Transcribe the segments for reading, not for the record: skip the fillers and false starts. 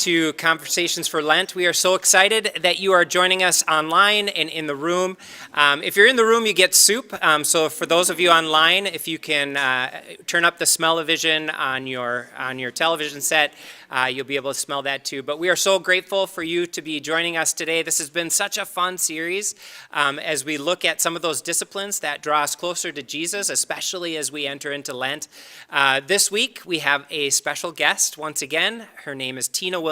To Conversations for Lent. We are so excited that you are joining us online and in the room. If you're in the room, you get soup. So for those of you online, if you can turn up the smell-o-vision on your television set, you'll be able to smell that too. But we are so grateful for you to be joining us today. This has been such a fun series as we look at some of those disciplines that draw us closer to Jesus, especially as we enter into Lent. This week, we have a special guest once again. Her name is Tina Williams.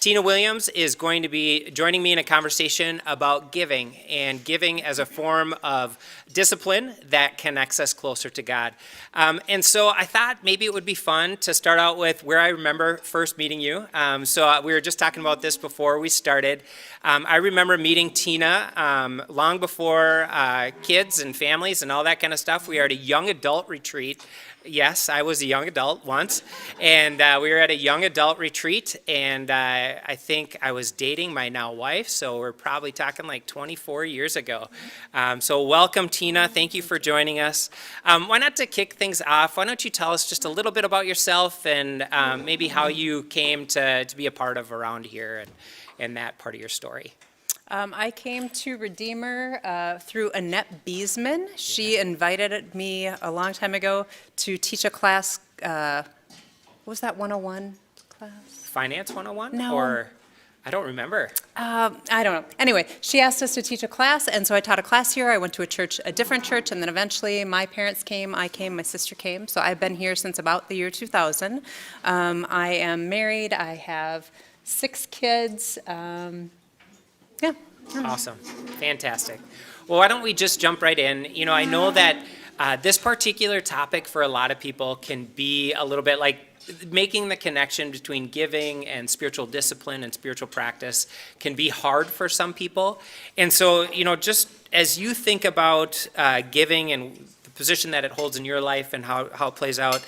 Tina Williams is going to be joining me in a conversation about giving and giving as a form of discipline that connects us closer to God. And so I thought maybe it would be fun to start out with where I remember first meeting you. So we were just talking about this before we started. I remember meeting Tina long before kids and families and all that kind of stuff. We were at a young adult retreat. Yes, I was a young adult once, and we were at a young adult retreat, and I think I was dating my now wife, so we're probably talking like 24 years ago. So welcome, Tina. Thank you for joining us. Why not to kick things off, why don't you tell us just a little bit about yourself and maybe how you came to be a part of Around Here and that part of your story. I came to Redeemer through Annette Beesman. She invited me a long time ago to teach a class, what was that, 101 class? Finance 101? No. Or, I don't remember. I don't know. Anyway, she asked us to teach a class, and so I taught a class here. I went to a different church, and then eventually my parents came, I came, my sister came. So I've been here since about the year 2000. I am married. I have 6 kids. Yeah. Awesome. Fantastic. Well, why don't we just jump right in? You know, I know that this particular topic for a lot of people can be a little bit like making the connection between giving and spiritual discipline and spiritual practice can be hard for some people. And so, you know, just as you think about giving and the position that it holds in your life and how it plays out,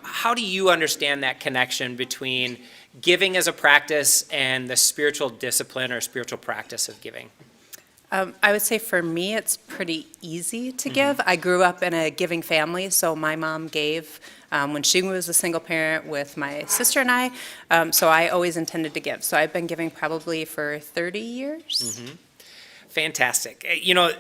how do you understand that connection between giving as a practice and the spiritual discipline or spiritual practice of giving? I would say for me, it's pretty easy to give. I grew up in a giving family, so my mom gave when she was a single parent with my sister and I, so I always intended to give. So I've been giving probably for 30 years. Fantastic. You know,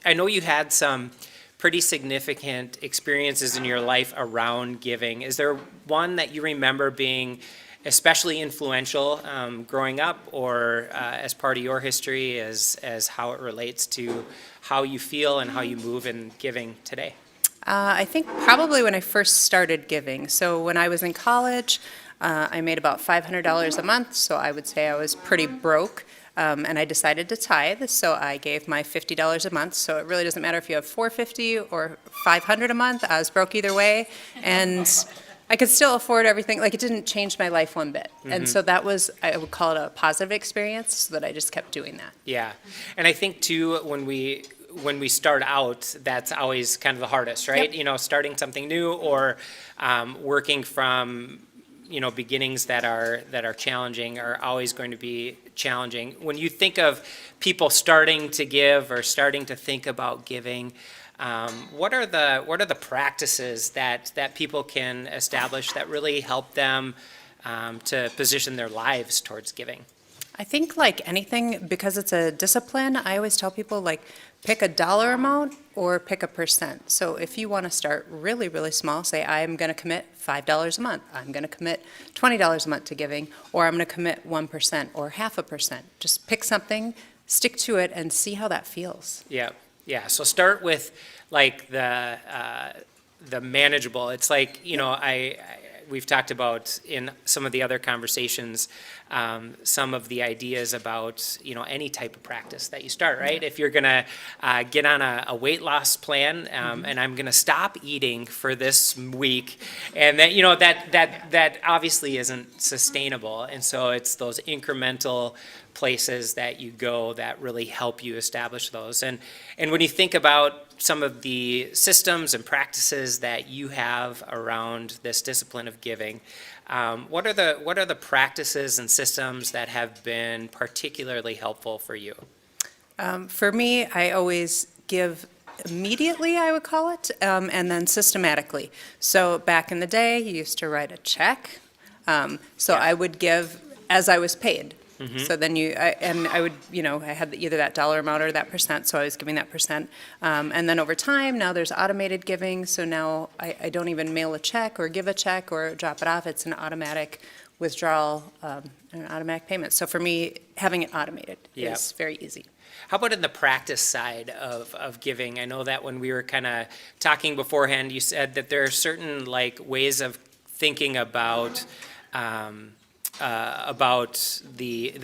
I know you had some pretty significant experiences in your life around giving. Is there one that you remember being especially influential growing up or as part of your history as how it relates to how you feel and how you move in giving today? I think probably when I first started giving. So when I was in college, I made about $500 a month, so I would say I was pretty broke. And I decided to tithe, so I gave my $50 a month. So it really doesn't matter if you have $450 or $500 a month. I was broke either way, and I could still afford everything. Like, it didn't change my life one bit. And so that was, I would call it a positive experience, so that I just kept doing that. Yeah, and I think too when we start out, that's always kind of the hardest, right? Yep. You know, starting something new or working from beginnings that are challenging are always going to be challenging. When you think of people starting to give or starting to think about giving, what are the practices that people can establish that really help them to position their lives towards giving? I think like anything, because it's a discipline, I always tell people like pick a dollar amount or pick a percent. So if you want to start really, really small, say I'm going to commit $5 a month, I'm going to commit $20 a month to giving, or I'm going to commit 1% or 0.5%. Just pick something, stick to it, and see how that feels. Yeah. So start with like the manageable. It's like, we've talked about in some of the other conversations, some of the ideas about, any type of practice that you start, right? If you're going to get on a weight loss plan and I'm going to stop eating for this week, and that obviously isn't sustainable. And so it's those incremental places that you go that really help you establish those. And when you think about some of the systems and practices that you have around this discipline of giving, what are the practices and systems that have been particularly helpful for you? For me, I always give immediately, I would call it, and then systematically. So back in the day, you used to write a check. So Yeah. I would give as I was paid. So then I would, I had either that dollar amount or that percent, so I was giving that percent. And then over time, now there's automated giving, so now I don't even mail a check or give a check or drop it off. It's an automatic withdrawal, an automatic payment. So for me, having it automated Yep. is very easy. How about in the practice side of giving? I know that when we were kind of talking beforehand, you said that there are certain like ways of thinking about the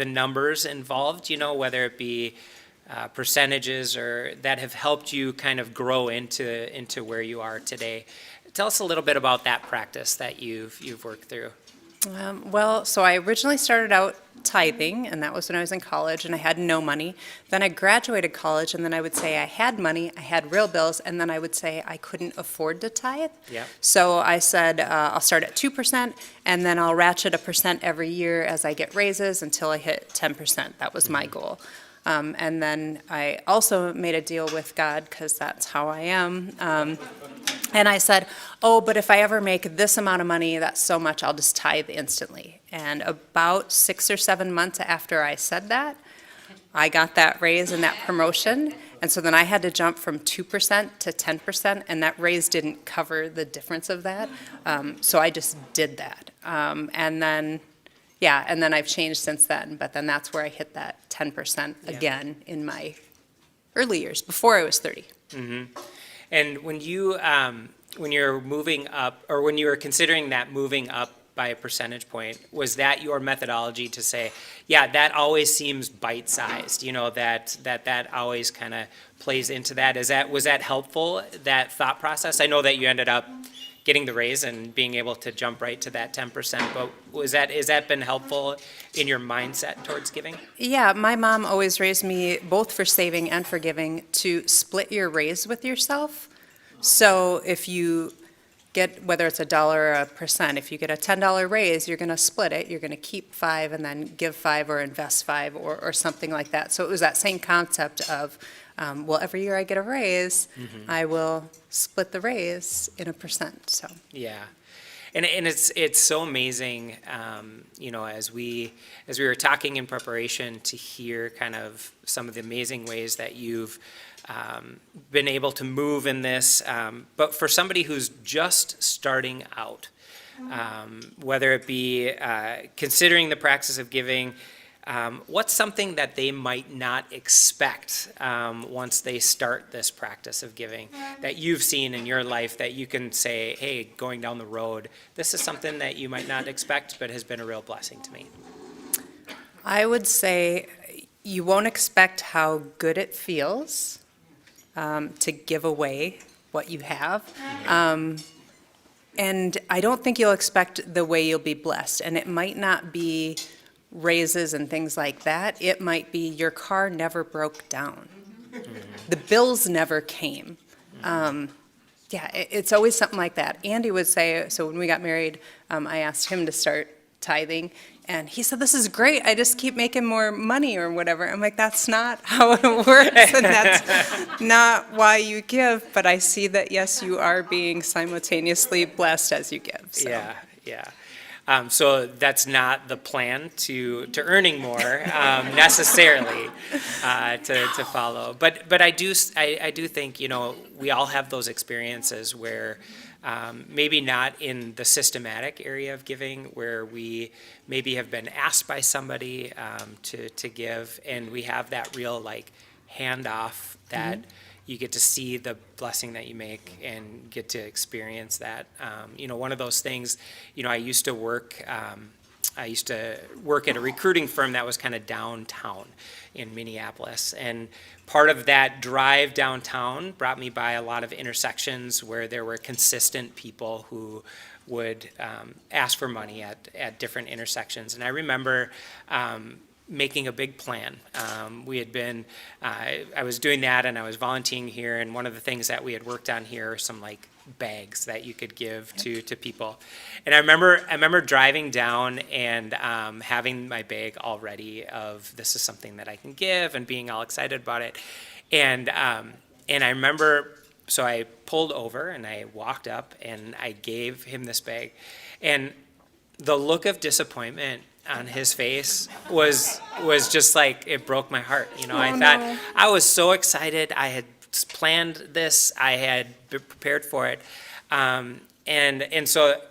numbers involved, whether it be percentages or that have helped you kind of grow into where you are today. Tell us a little bit about that practice that you've worked through. Well, so I originally started out tithing, and that was when I was in college, and I had no money. Then I graduated college, and then I would say I had money, I had real bills, and then I would say I couldn't afford to tithe. Yeah. So I said, I'll start at 2%, and then I'll ratchet a percent every year as I get raises until I hit 10%. That was my goal. And then I also made a deal with God, because that's how I am. And I said, oh, but if I ever make this amount of money, that's so much, I'll just tithe instantly. And about 6 or 7 months after I said that, I got that raise and that promotion. And so then I had to jump from 2% to 10%, and that raise didn't cover the difference of that. So I just did that. And then I've changed since then. But then that's where I hit that 10% again in my early years, before I was 30. And when you're moving up, or when you were considering that moving up by a percentage point, was that your methodology to say, yeah, that always seems bite-sized, that always kind of plays into that? Was that helpful, that thought process? I know that you ended up getting the raise and being able to jump right to that 10%, but has that been helpful in your mindset towards giving? Yeah, my mom always raised me, both for saving and for giving, to split your raise with yourself. So if you get, whether it's $1 or a percent, if you get a $10 raise, you're going to split it. You're going to keep 5 and then give 5 or invest 5 or something like that. So it was that same concept of, well, every year I get a raise, I will split the raise in a percent. So Yeah. And it's so amazing, as we were talking in preparation, to hear kind of some of the amazing ways that you've been able to move in this. But for somebody who's just starting out, whether it be considering the practice of giving, what's something that they might not expect once they start this practice of giving that you've seen in your life that you can say, hey, going down the road, this is something that you might not expect but has been a real blessing to me? I would say you won't expect how good it feels to give away what you have. And I don't think you'll expect the way you'll be blessed. And it might not be raises and things like that. It might be your car never broke down. The bills never came. It's always something like that. Andy would say, so when we got married, I asked him to start tithing, and he said, this is great, I just keep making more money or whatever. I'm like, that's not how it works, and that's not why you give, but I see that, yes, you are being simultaneously blessed as you give. So. Yeah. So that's not the plan to earning more necessarily to follow. But I do think we all have those experiences where maybe not in the systematic area of giving, where we maybe have been asked by somebody to give, and we have that real handoff that you get to see the blessing that you make and get to experience that. One of those things, I used to work at a recruiting firm that was kind of downtown in Minneapolis. And part of that drive downtown brought me by a lot of intersections where there were consistent people who would ask for money at different intersections. And I remember making a big plan. We had been, I was doing that and I was volunteering here, and one of the things that we had worked on here are some bags that you could give to people. And I remember driving down and having my bag all ready of, this is something that I can give, and being all excited about it. And I remember, so I pulled over and I walked up and I gave him this bag. And the look of disappointment on his face was just like, it broke my heart. I thought, no. I was so excited. I had planned this. I had prepared for it. And so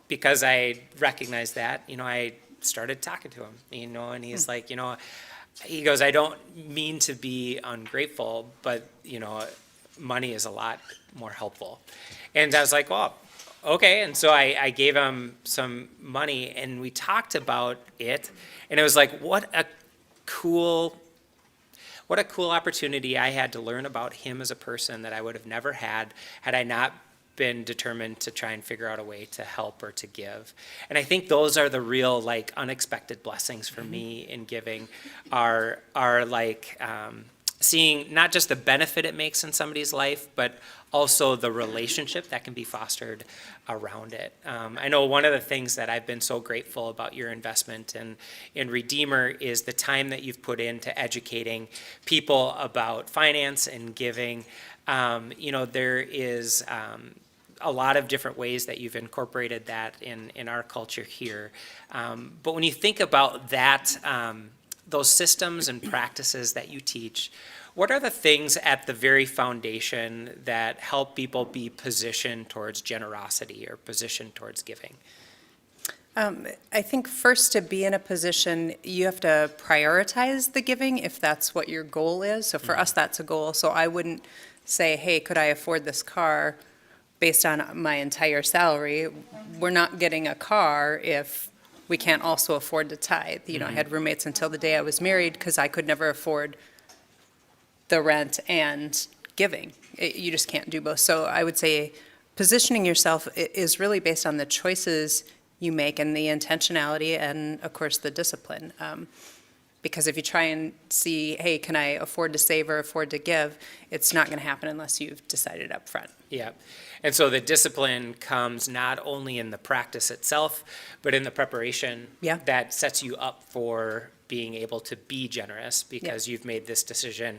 because I recognized that, I started talking to him, and he's like, he goes, I don't mean to be ungrateful, but, money is a lot more helpful. And I was like, well, okay. And so I gave him some money, and we talked about it, and it was like, what a cool opportunity I had to learn about him as a person that I would have never had I not been determined to try and figure out a way to help or to give. And I think those are the real, like, unexpected blessings for me in giving, are like seeing not just the benefit it makes in somebody's life, but also the relationship that can be fostered around it. I know one of the things that I've been so grateful about your investment in Redeemer is the time that you've put into educating people about finance and giving. There is a lot of different ways that you've incorporated that in our culture here. But when you think about that, those systems and practices that you teach, what are the things at the very foundation that help people be positioned towards generosity or positioned towards giving? I think first, to be in a position, you have to prioritize the giving if that's what your goal is. So for us, that's a goal. So I wouldn't say, hey, could I afford this car based on my entire salary? We're not getting a car if we can't also afford to tithe. I had roommates until the day I was married because I could never afford the rent and giving. You just can't do both. So I would say positioning yourself is really based on the choices you make and the intentionality and, of course, the discipline. Because if you try and see, hey, can I afford to save or afford to give, it's not going to happen unless you've decided up front. Yeah. And so the discipline comes not only in the practice itself, but in the preparation that sets you up for being able to be generous, because you've made this decision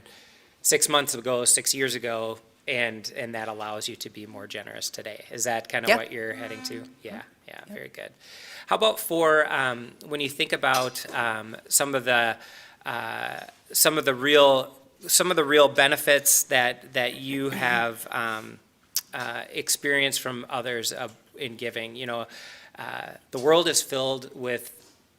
6 months ago, 6 years ago, and that allows you to be more generous today. Is that kind of what you're heading to? Yeah, very good. How about for when you think about some of the real benefits that you have experienced from others in giving? The world is filled with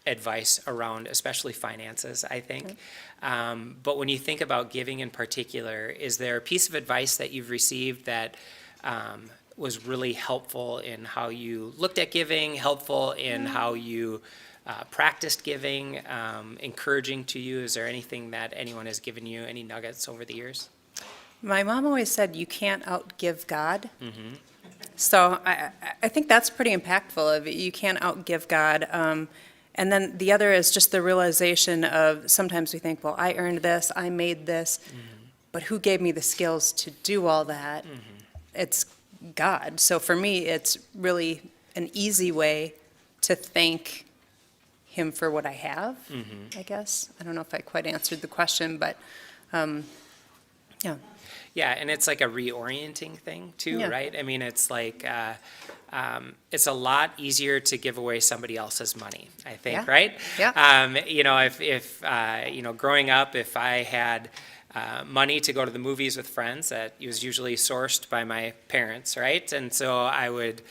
advice around, especially finances, I think. But when you think about giving in particular, is there a piece of advice that you've received that was really helpful in how you looked at giving, helpful in how you practiced giving, encouraging to you? Is there anything that anyone has given you, any nuggets over the years? My mom always said, you can't outgive God. So I think that's pretty impactful. Of you can't outgive God. And then the other is just the realization of, sometimes we think, well, I earned this, I made this, but who gave me the skills to do all that? It's God. So for me, it's really an easy way to thank Him for what I have, I guess. I don't know if I quite answered the question, but yeah. Yeah, and it's like a reorienting thing too, right? I mean, it's like it's a lot easier to give away somebody else's money, I think, right? Yeah. If growing up, if I had money to go to the movies with friends, that was usually sourced by my parents, right? And so I would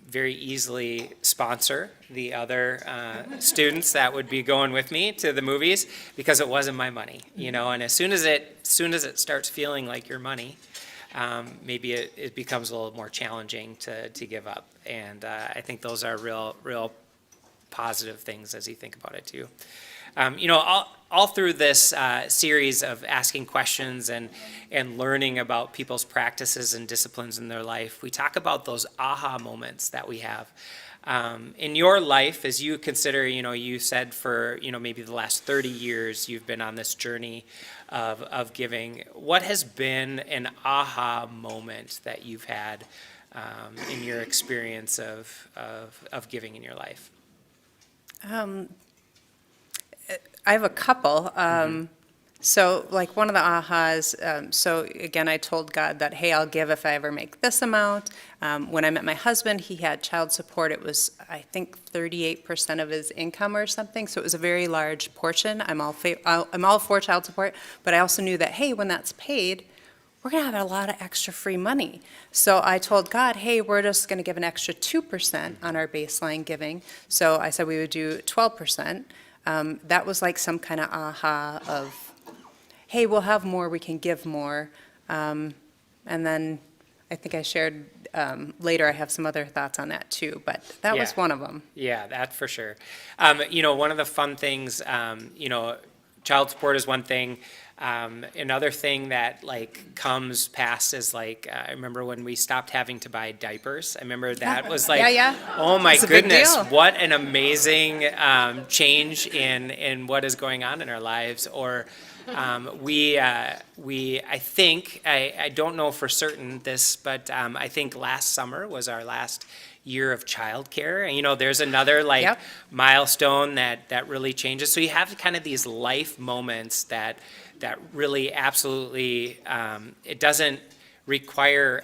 very easily sponsor the other students that would be going with me to the movies, because it wasn't my money, and as soon as it starts feeling like your money, maybe it becomes a little more challenging to give up. And I think those are real positive things as you think about it too. All through this series of asking questions and learning about people's practices and disciplines in their life, we talk about those aha moments that we have. In your life, as you consider, you said for, maybe the last 30 years, you've been on this journey of giving. What has been an aha moment that you've had in your experience of giving in your life? I have a couple. So like one of the ahas, so again, I told God that, hey, I'll give if I ever make this amount. When I met my husband, he had child support. It was, I think, 38% of his income or something. So it was a very large portion. I'm all for child support, but I also knew that, hey, when that's paid, we're going to have a lot of extra free money. So I told God, hey, we're just going to give an extra 2% on our baseline giving. So I said we would do 12%. That was like some kind of aha of, hey, we'll have more, we can give more. And then I think I shared later, I have some other thoughts on that too, but that was Yeah. one of them. Yeah, that for sure. One of the fun things, child support is one thing. Another thing that like comes past is like, I remember when we stopped having to buy diapers. I remember that was like, Yeah. oh my It's a big goodness, deal. what an amazing change in what is going on in our lives. Or I think, I don't know for certain this, but I think last summer was our last year of childcare. And, there's another like Yep. milestone that really changes. So you have kind of these life moments that really absolutely, it doesn't require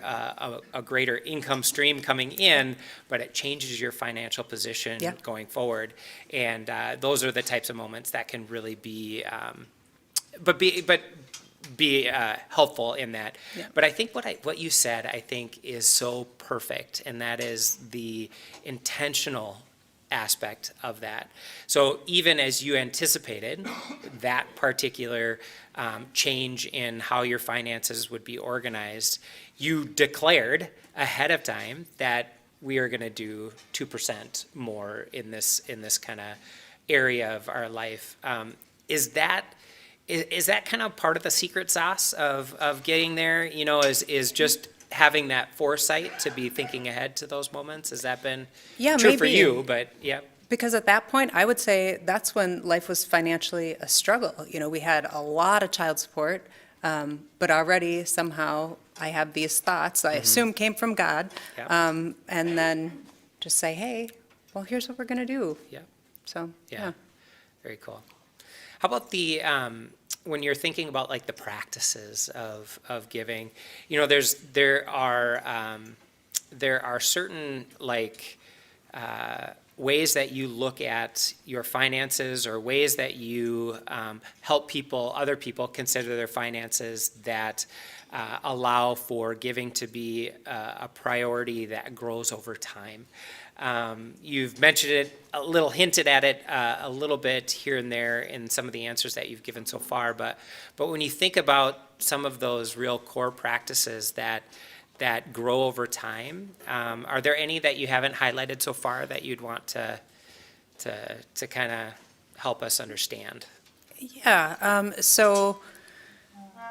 a greater income stream coming in, but it changes your financial position Yep. going forward. And those are the types of moments that can really be be helpful in that. Yeah. But I think what you said, I think, is so perfect, and that is the intentional aspect of that. So even as you anticipated that particular change in how your finances would be organized, you declared ahead of time that we are going to do 2% more in this kind of area of our life. Is that kind of part of the secret sauce of getting there? Is just having that foresight to be thinking ahead to those moments? Has that been Yeah, true for maybe. you? But yeah, Because at that point, I would say that's when life was financially a struggle. We had a lot of child support, but already somehow I have these thoughts I assume came from God. Yeah. And then just say, hey, well, here's what we're going to do. Yeah. So, Yeah. Very cool. How about the when you're thinking about like the practices of giving? There are certain like ways that you look at your finances, or ways that you help other people consider their finances, that allow for giving to be a priority that grows over time. You've mentioned it hinted at it a little bit here and there in some of the answers that you've given so far, but when you think about some of those real core practices that grow over time, are there any that you haven't highlighted so far that you'd want to kind of help us understand? Yeah, so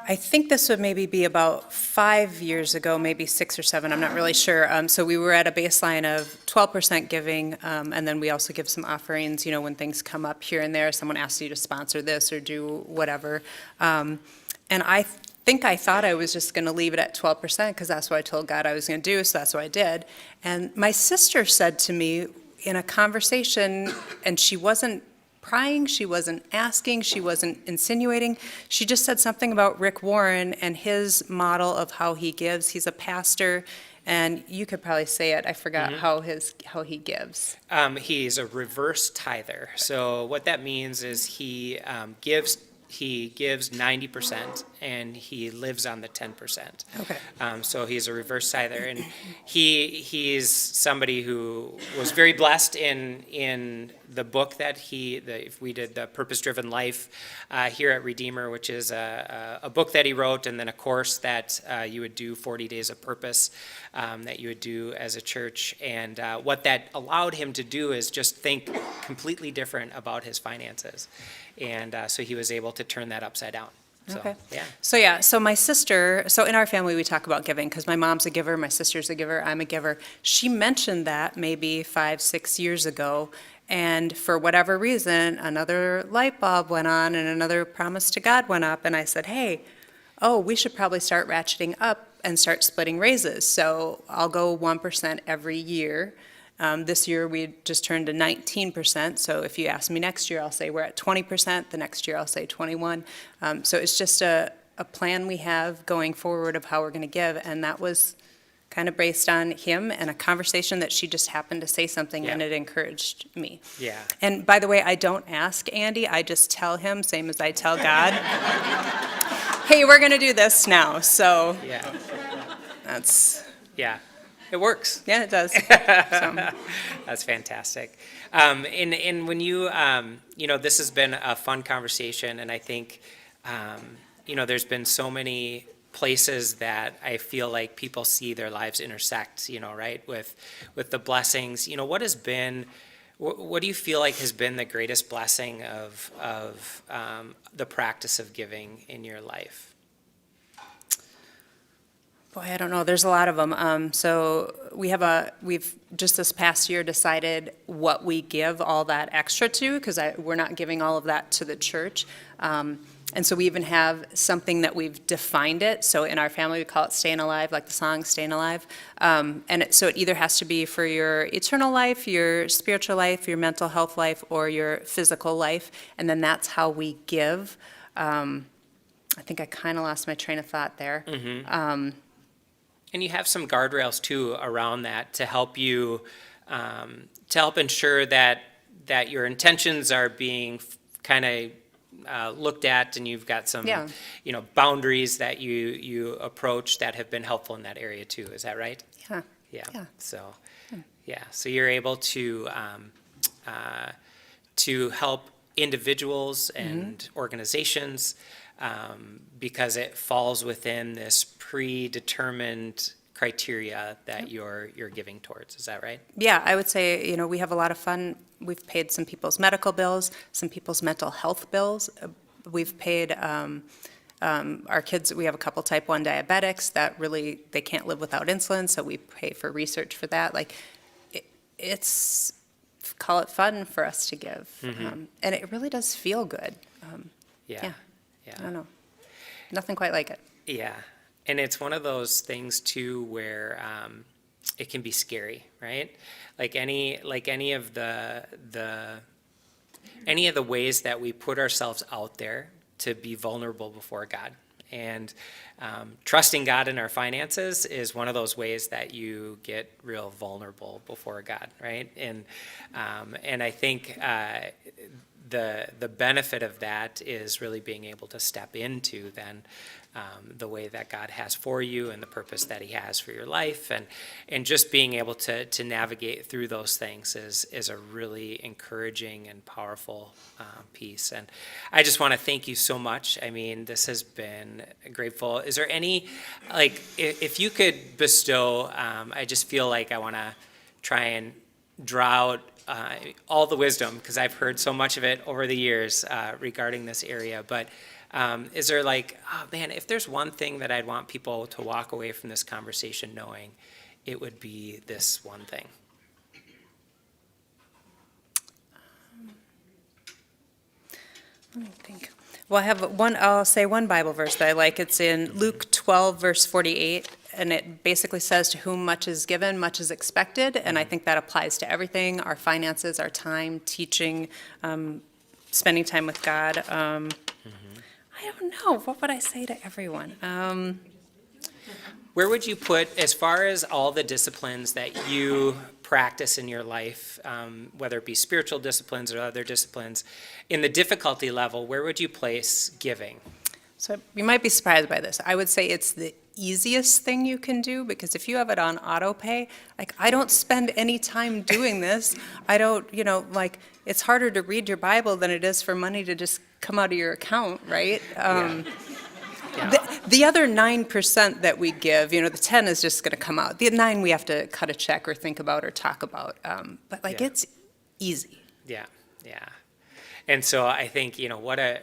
I think this would maybe be about 5 years ago, maybe 6 or 7, I'm not really sure. So we were at a baseline of 12% giving, and then we also give some offerings, when things come up here and there, someone asks you to sponsor this or do whatever. And I think I thought I was just going to leave it at 12% because that's what I told God I was going to do, so that's what I did. And my sister said to me in a conversation, and she wasn't prying, she wasn't asking, she wasn't insinuating. She just said something about Rick Warren and his model of how he gives. He's a pastor, and you could probably say it. I forgot how he gives. He's a reverse tither. So what that means is he gives 90% and he lives on the 10%. Okay. So he's a reverse tither, and he's somebody who was very blessed in the book that if we did the Purpose Driven Life here at Redeemer, which is a book that he wrote, and then a course that you would do, 40 Days of Purpose, that you would do as a church. And what that allowed him to do is just think completely different about his finances. And so he was able to turn that upside down. So, Okay. yeah. So my sister, so in our family, we talk about giving because my mom's a giver, my sister's a giver, I'm a giver. She mentioned that maybe 5, 6 years ago, and for whatever reason, another light bulb went on and another promise to God went up, and I said, hey, we should probably start ratcheting up and start splitting raises. So I'll go 1% every year. This year, we just turned to 19%. So if you ask me next year, I'll say we're at 20%. The next year, I'll say 21. So it's just a plan we have going forward of how we're going to give. And that was kind of based on him and a conversation that she just happened to say something, and it encouraged me. Yeah. And by the way, I don't ask Andy. I just tell him, same as I tell God, hey, we're going to do this now. So Yeah. that's, Yeah. It works. yeah, it does. So, That's fantastic. And when you, this has been a fun conversation, and I think, there's been so many places that I feel like people see their lives intersect, right, with the blessings. What do you feel like has been the greatest blessing of the practice of giving in your life? boy, I don't know. There's a lot of them. So we've just this past year decided what we give all that extra to, because we're not giving all of that to the church. And so we even have something that we've defined it. So in our family, we call it Staying Alive, like the song Staying Alive. So it either has to be for your eternal life, your spiritual life, your mental health life, or your physical life. And then that's how we give. I think I kind of lost my train of thought there. Mm-hmm. And you have some guardrails too around that to help you, to help ensure that your intentions are being kind of looked at, and you've got some, boundaries that you approach that have been helpful in that area too. Is that right? Yeah. Yeah. Yeah. So you're able to help individuals and organizations because it falls within this predetermined criteria that you're giving towards. Is that right? Yeah, I would say, we have a lot of fun. We've paid some people's medical bills, some people's mental health bills. We've paid our kids, we have a couple type 1 diabetics that really, they can't live without insulin, so we pay for research for that. Like, it's, call it fun for us to give. Mm-hmm. And it really does feel good. Yeah. I don't know. Nothing quite like it. Yeah. And it's one of those things too where it can be scary, right? Like any of the ways that we put ourselves out there to be vulnerable before God. And trusting God in our finances is one of those ways that you get real vulnerable before God, right? And I think the benefit of that is really being able to step into then the way that God has for you and the purpose that he has for your life, and just being able to navigate through those things is a really encouraging and powerful piece. And I just want to thank you so much. I mean, this has been grateful. Is there any, like, if you could bestow, I just feel like I want to try and draw out all the wisdom, because I've heard so much of it over the years regarding this area. But is there like, oh man, if there's one thing that I'd want people to walk away from this conversation knowing, it would be this one thing? Let me think. Well, I'll say one Bible verse that I like. It's in Luke 12, verse 48, and it basically says, to whom much is given, much is expected. And I think that applies to everything, our finances, our time, teaching, spending time with God. I don't know. What would I say to everyone? Where would you put, as far as all the disciplines that you practice in your life, whether it be spiritual disciplines or other disciplines, in the difficulty level, where would you place giving? So you might be surprised by this. I would say it's the easiest thing you can do, because if you have it on auto pay, like, I don't spend any time doing this. I don't, it's harder to read your Bible than it is for money to just come out of your account, right? Yeah. The other 9% that we give, the 10 is just going to come out. The 9 we have to cut a check or think about or talk about. But it's easy. Yeah. And so I think, what a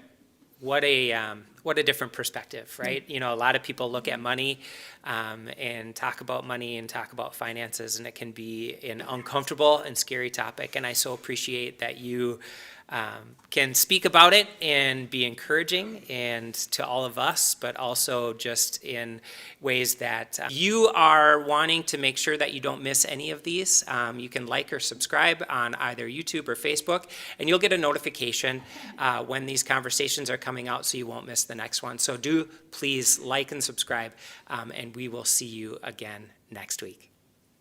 different perspective, right? A lot of people look at money and talk about money and talk about finances, and it can be an uncomfortable and scary topic. And I so appreciate that you can speak about it and be encouraging and to all of us, but also just in ways that you are wanting to make sure that you don't miss any of these. You can like or subscribe on either YouTube or Facebook, and you'll get a notification when these conversations are coming out so you won't miss the next one. So do please like and subscribe, and we will see you again next week.